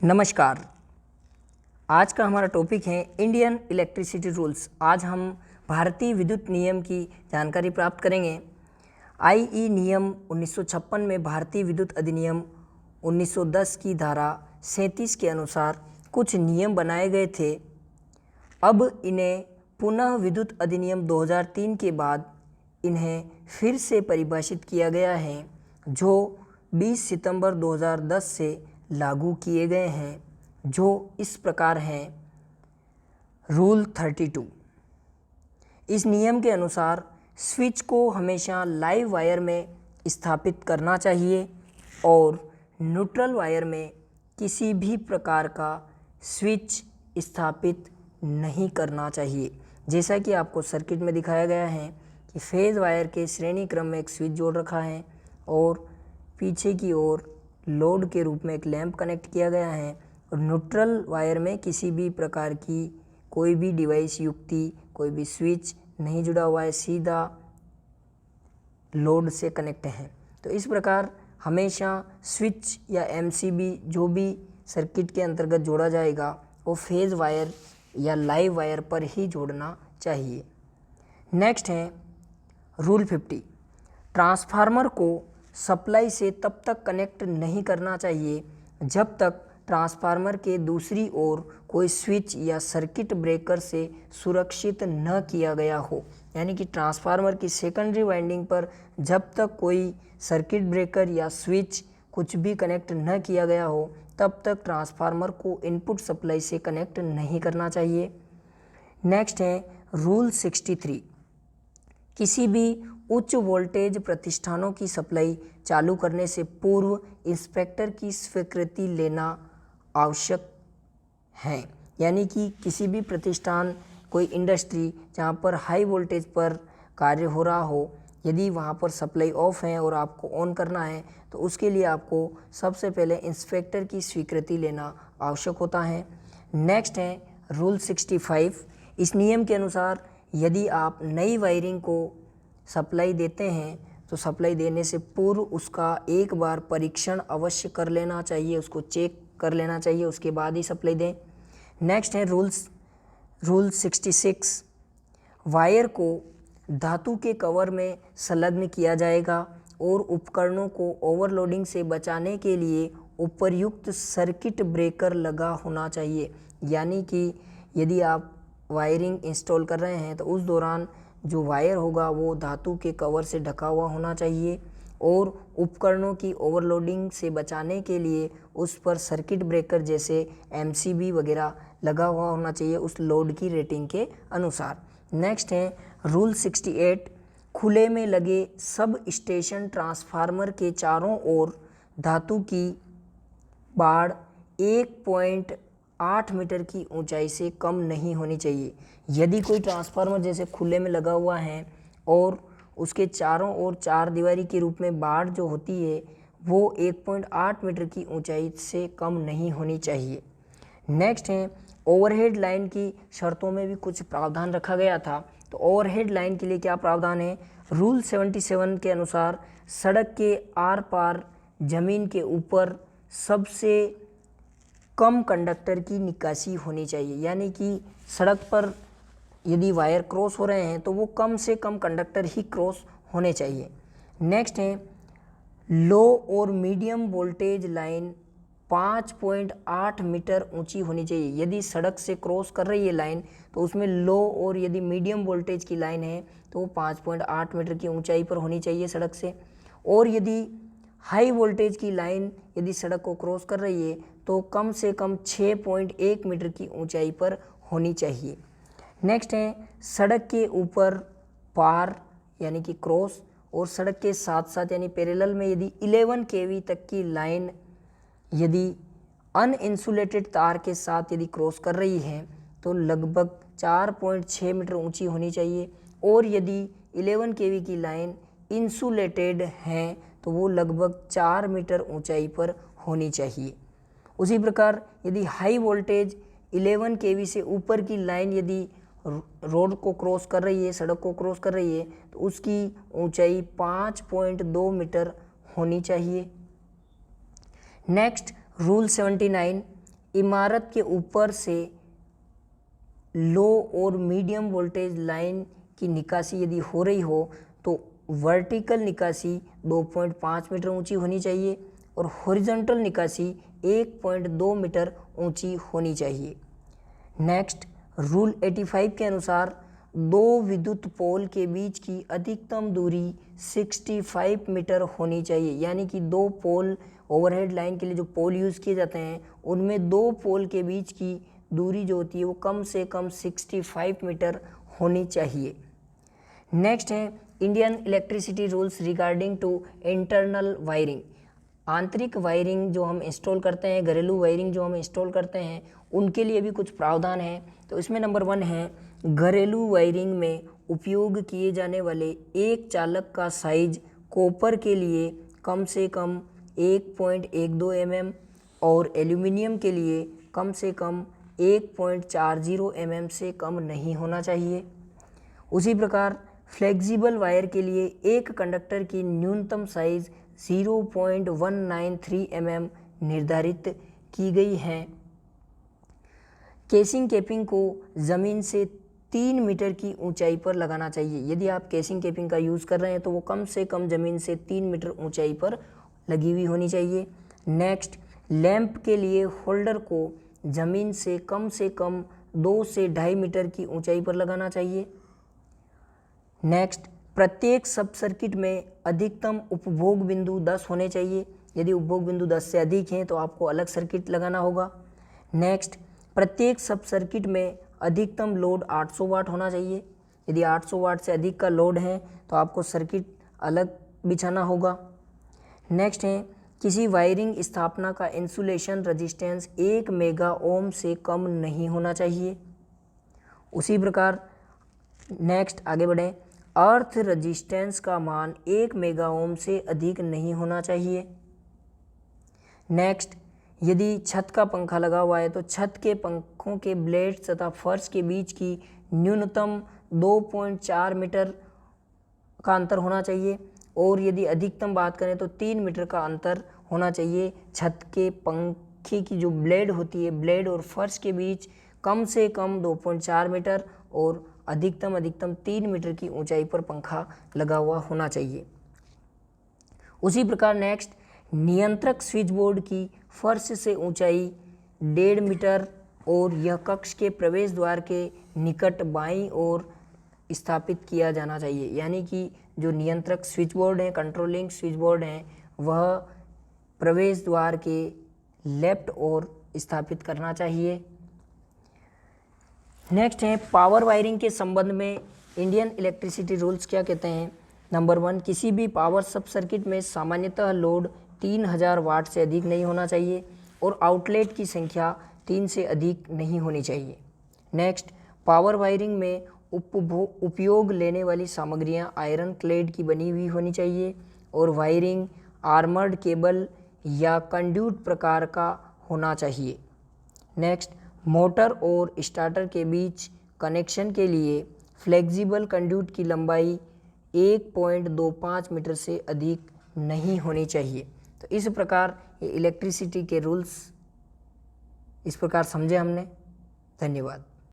नमस्कार। आज का हमारा टॉपिक है इंडियन इलेक्ट्रिसिटी रूल्स। आज हम भारतीय विद्युत नियम की जानकारी प्राप्त करेंगे। आईई नियम 1956 में भारतीय विद्युत अधिनियम 1910 की धारा 37 के अनुसार कुछ नियम बनाए गए थे। अब इन्हें पुनः विद्युत अधिनियम 2003 के बाद इन्हें फिर से परिभाषित किया गया है, जो 20 सितंबर 2010 से लागू किए गए हैं, जो इस प्रकार हैं। रूल 32। इस नियम के अनुसार स्विच को हमेशा लाइव वायर में स्थापित करना चाहिए और न्यूट्रल वायर में किसी भी प्रकार का स्विच स्थापित नहीं करना चाहिए। जैसा कि आपको सर्किट में दिखाया गया है कि फेज वायर के श्रेणी क्रम में एक स्विच जोड़ रखा है और पीछे की ओर लोड के रूप में एक लैंप कनेक्ट किया गया है और न्यूट्रल वायर में किसी भी प्रकार की कोई भी डिवाइस युक्ति, कोई भी स्विच नहीं जुड़ा हुआ है, सीधा लोड से कनेक्ट है। तो इस प्रकार हमेशा स्विच या एमसीबी जो भी सर्किट के अंतर्गत जोड़ा जाएगा वो फेज वायर या लाइव वायर पर ही जोड़ना चाहिए। नेक्स्ट है रूल 50। ट्रांसफार्मर को सप्लाई से तब तक कनेक्ट नहीं करना चाहिए जब तक ट्रांसफार्मर के दूसरी ओर कोई स्विच या सर्किट ब्रेकर से सुरक्षित न किया गया हो। यानी कि ट्रांसफार्मर की सेकेंडरी वाइंडिंग पर जब तक कोई सर्किट ब्रेकर या स्विच कुछ भी कनेक्ट न किया गया हो तब तक ट्रांसफार्मर को इनपुट सप्लाई से कनेक्ट नहीं करना चाहिए। नेक्स्ट है रूल 63। किसी भी उच्च वोल्टेज प्रतिष्ठानों की सप्लाई चालू करने से पूर्व इंस्पेक्टर की स्वीकृति लेना आवश्यक है। यानी कि किसी भी प्रतिष्ठान, कोई इंडस्ट्री जहाँ पर हाई वोल्टेज पर कार्य हो रहा हो, यदि वहाँ पर सप्लाई ऑफ है और आपको ऑन करना है तो उसके लिए आपको सबसे पहले इंस्पेक्टर की स्वीकृति लेना आवश्यक होता है। नेक्स्ट है रूल 65। इस नियम के अनुसार यदि आप नई वायरिंग को सप्लाई देते हैं तो सप्लाई देने से पूर्व उसका एक बार परीक्षण अवश्य कर लेना चाहिए, उसको चेक कर लेना चाहिए, उसके बाद ही सप्लाई दें। नेक्स्ट है रूल 66। वायर को धातु के कवर में संलग्न किया जाएगा और उपकरणों को ओवरलोडिंग से बचाने के लिए उपर्युक्त सर्किट ब्रेकर लगा होना चाहिए। यानी कि यदि आप वायरिंग इंस्टॉल कर रहे हैं तो उस दौरान जो वायर होगा वो धातु के कवर से ढका हुआ होना चाहिए और उपकरणों की ओवरलोडिंग से बचाने के लिए उस पर सर्किट ब्रेकर जैसे एमसीबी वगैरह लगा हुआ होना चाहिए उस लोड की रेटिंग के अनुसार। नेक्स्ट है रूल 68। खुले में लगे सब स्टेशन ट्रांसफार्मर के चारों ओर धातु की बाड़ 1.8 मीटर की ऊंचाई से कम नहीं होनी चाहिए। यदि कोई ट्रांसफार्मर जैसे खुले में लगा हुआ है और उसके चारों ओर चार दीवारी के रूप में बाड़ जो होती है वो 1.8 मीटर की ऊंचाई से कम नहीं होनी चाहिए। नेक्स्ट है ओवरहेड लाइन की शर्तों में भी कुछ प्रावधान रखा गया था। तो ओवरहेड लाइन के लिए क्या प्रावधान है? रूल 77 के अनुसार सड़क के आर पार जमीन के ऊपर सबसे कम कंडक्टर की निकासी होनी चाहिए। यानी कि सड़क पर यदि वायर क्रॉस हो रहे हैं तो वो कम से कम कंडक्टर ही क्रॉस होने चाहिए। नेक्स्ट है लो और मीडियम वोल्टेज लाइन 5.8 मीटर ऊंची होनी चाहिए। यदि सड़क से क्रॉस कर रही है लाइन तो उसमें लो और यदि मीडियम वोल्टेज की लाइन है तो वो 5.8 मीटर की ऊंचाई पर होनी चाहिए सड़क से। और यदि हाई वोल्टेज की लाइन यदि सड़क को क्रॉस कर रही है तो कम से कम 6.1 मीटर की ऊंचाई पर होनी चाहिए। नेक्स्ट है सड़क के ऊपर पार यानी कि क्रॉस और सड़क के साथ साथ यानी पैरेलल में यदि 11 kV तक की लाइन यदि अनइंसुलेटेड तार के साथ यदि क्रॉस कर रही है तो लगभग 4.6 मीटर ऊंची होनी चाहिए। और यदि 11 kV की लाइन इंसुलेटेड है तो वो लगभग 4 मीटर ऊंचाई पर होनी चाहिए। उसी प्रकार यदि हाई वोल्टेज 11 kV से ऊपर की लाइन यदि रोड को क्रॉस कर रही है, सड़क को क्रॉस कर रही है तो उसकी ऊंचाई 5.2 मीटर होनी चाहिए। Next rule 79। इमारत के ऊपर से लो और मीडियम वोल्टेज लाइन की निकासी यदि हो रही हो तो वर्टिकल निकासी 2.5 मीटर ऊंची होनी चाहिए और हॉरिजॉन्टल निकासी 1.2 मीटर ऊंची होनी चाहिए। नेक्स्ट, रूल 85 के अनुसार दो विद्युत पोल के बीच की अधिकतम दूरी 65 मीटर होनी चाहिए, यानी कि दो पोल ओवरहेड लाइन के लिए जो पोल यूज़ किए जाते हैं उनमें दो पोल के बीच की दूरी जो होती है वो कम से कम 65 मीटर होनी चाहिए। नेक्स्ट है Indian electricity rules regarding to internal wiring. आंतरिक वायरिंग जो हम इंस्टॉल करते हैं, घरेलू वायरिंग जो हम इंस्टॉल करते हैं, उनके लिए भी कुछ प्रावधान है। तो इसमें नंबर 1 है, घरेलू वायरिंग में उपयोग किए जाने वाले एक चालक का साइज कॉपर के लिए कम से कम 1.12 mm और एल्यूमिनियम के लिए कम से कम 1.40 mm से कम नहीं होना चाहिए। उसी प्रकार फ्लेक्सिबल वायर के लिए एक कंडक्टर की न्यूनतम साइज 0.193 mm निर्धारित की गई है। केसिंग कैपिंग को ज़मीन से 3 मीटर की ऊंचाई पर लगाना चाहिए। यदि आप केसिंग कैपिंग का यूज़ कर रहे हैं तो वो कम से कम ज़मीन से 3 मीटर ऊंचाई पर लगी हुई होनी चाहिए। नेक्स्ट, लैंप के लिए होल्डर को ज़मीन से कम 2 से 2.5 मीटर की ऊंचाई पर लगाना चाहिए। नेक्स्ट, प्रत्येक सब सर्किट में अधिकतम उपभोग बिंदु 10 होने चाहिए। यदि उपभोग बिंदु 10 से अधिक हैं तो आपको अलग सर्किट लगाना होगा। नेक्स्ट, प्रत्येक सब सर्किट में अधिकतम लोड 800 वाट होना चाहिए। यदि 800 वाट से अधिक का लोड है तो आपको सर्किट अलग बिछाना होगा। नेक्स्ट है, किसी वायरिंग स्थापना का इंसुलेशन रेजिस्टेंस 1 मेगा ओम से कम नहीं होना चाहिए। उसी प्रकार नेक्स्ट आगे बढ़ें, अर्थ रेजिस्टेंस का मान 1 मेगा ओम से अधिक नहीं होना चाहिए। नेक्स्ट, यदि छत का पंखा लगा हुआ है तो छत के पंखों के ब्लेड्स तथा फर्श के बीच की न्यूनतम 2.4 मीटर का अंतर होना चाहिए और यदि अधिकतम बात करें तो 3 मीटर का अंतर होना चाहिए। छत के पंखे की जो ब्लेड होती है, ब्लेड और फर्श के बीच कम से कम 2.4 मीटर और अधिकतम 3 मीटर की ऊंचाई पर पंखा लगा हुआ होना चाहिए। उसी प्रकार नेक्स्ट, नियंत्रक स्विच बोर्ड की फर्श से ऊंचाई 1.5 मीटर और यह कक्ष के प्रवेश द्वार के निकट बाईं ओर स्थापित किया जाना चाहिए। यानी कि जो नियंत्रक स्विच बोर्ड है, कंट्रोलिंग स्विच बोर्ड है, वह प्रवेश द्वार के लेफ्ट ओर स्थापित करना चाहिए। नेक्स्ट है, पावर वायरिंग के संबंध में इंडियन इलेक्ट्रिसिटी रूल्स क्या कहते हैं। नंबर 1, किसी भी पावर सब सर्किट में सामान्यतः लोड 3000 वाट से अधिक नहीं होना चाहिए और आउटलेट की संख्या 3 से अधिक नहीं होनी चाहिए। नेक्स्ट, पावर वायरिंग में उपयोग लेने वाली सामग्रियां आयरन क्लेड की बनी हुई होनी चाहिए और वायरिंग आर्मर्ड केबल या कंड्यूट प्रकार का होना चाहिए। नेक्स्ट, मोटर और स्टार्टर के बीच कनेक्शन के लिए फ्लेक्सिबल कंड्यूट की लंबाई 1.25 मीटर से अधिक नहीं होनी चाहिए। तो इस प्रकार ये इलेक्ट्रिसिटी के रूल्स इस प्रकार समझे हमने। धन्यवाद।